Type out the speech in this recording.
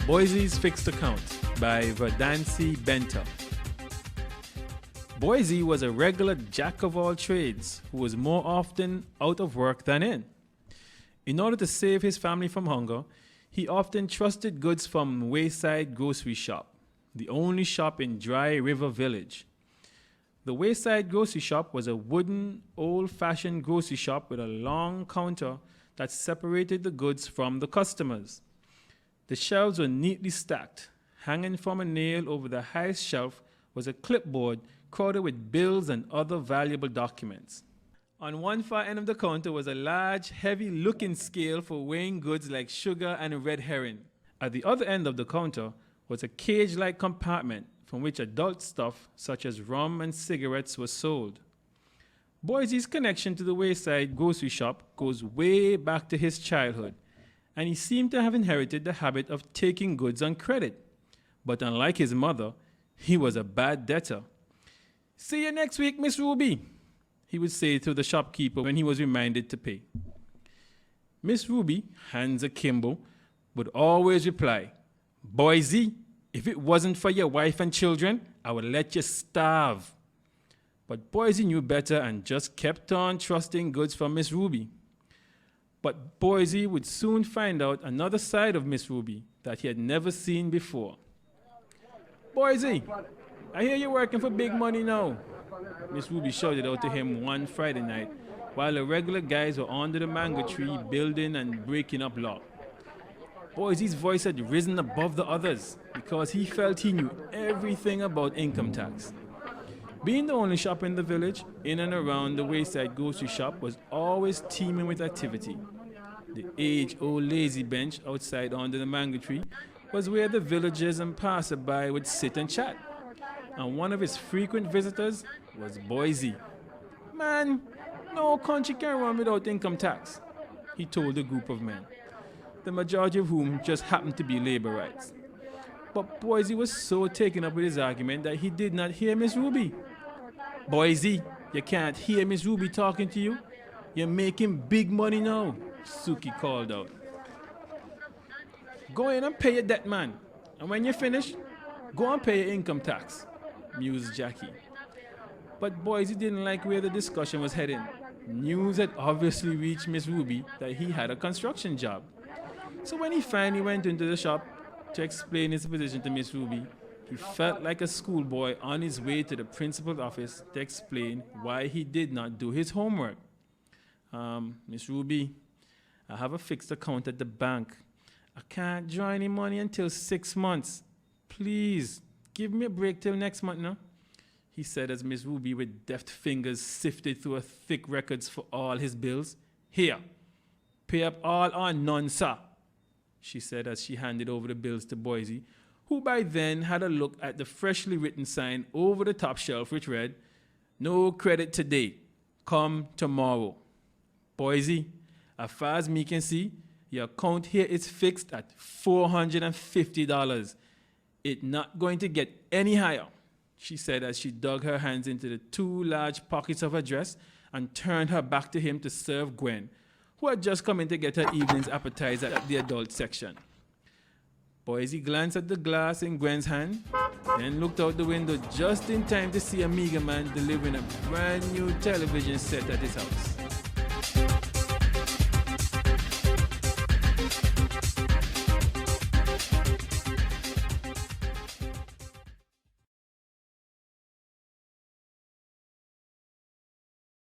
Boysies Fixed Account by Wadadli Benta. Boysie was a regular jack of all trades who was more often out of work than in. In order to save his family from hunger, he often trusted goods from Wayside Grocery Shop, the only shop in Dry River Village. The Wayside Grocery Shop was a wooden, old-fashioned grocery shop with a long counter that separated the goods from the customers. The shelves were neatly stacked. Hanging from a nail over the highest shelf was a clipboard crowded with bills and other valuable documents. On one far end of the counter was a large, heavy-looking scale for weighing goods like sugar and red herring. At the other end of the counter was a cage-like compartment from which adult stuff such as rum and cigarettes was sold. Boysie's connection to the Wayside Grocery Shop goes way back to his childhood, and he seemed to have inherited the habit of taking goods on credit. But unlike his mother, he was a bad debtor. "See you next week, Miss Ruby," he would say to the shopkeeper when he was reminded to pay. Miss Ruby, hands akimbo, would always reply, "Boysie, if it wasn't for your wife and children, I would let you starve." But Boysie knew better and just kept on trusting goods from Miss Ruby. But Boysie would soon find out another side of Miss Ruby that he had never seen before. "Boysie, I hear you're working for big money now," Miss Ruby shouted out to him one Friday night while the regular guys were under the mango tree building and breaking up law. Boysie's voice had risen above the others because he felt he knew everything about income tax. Being the only shop in the village, in and around the Wayside Grocery Shop was always teeming with activity. The age-old lazy bench outside under the mango tree was where the villagers and passerby would sit and chat. And one of his frequent visitors was Boysie. "Man, no country can run without income tax," he told a group of men, the majority of whom just happened to be labor rights. But Boysie was so taken up with his argument that he did not hear Miss Ruby. "Boysie, you can't hear Miss Ruby talking to you? You're making big money now," Suki called out. "Go in and pay your debt, man. And when you're finished, go and pay your income tax," mused Jackie. But Boysie didn't like where the discussion was heading. News had obviously reached Miss Ruby that he had a construction job. So when he finally went into the shop to explain his position to Miss Ruby, he felt like a schoolboy on his way to the principal's office to explain why he did not do his homework. "Miss Ruby, I have a fixed account at the bank. I can't draw any money until 6 months. Please, give me a break till next month now," he said as Miss Ruby with deft fingers sifted through her thick records for all his bills. "Here, pay up all or none, sir," she said as she handed over the bills to Boysie, who by then had a look at the freshly written sign over the top shelf which read, "No credit today, come tomorrow." "Boysie, as far as me can see, your account here is fixed at $450. It's not going to get any higher," she said as she dug her hands into the two large pockets of her dress and turned her back to him to serve Gwen, who had just come in to get her evening's appetizer at the adult section. Boysie glanced at the glass in Gwen's hand, then looked out the window just in time to see a meager man delivering a brand new television set at his house.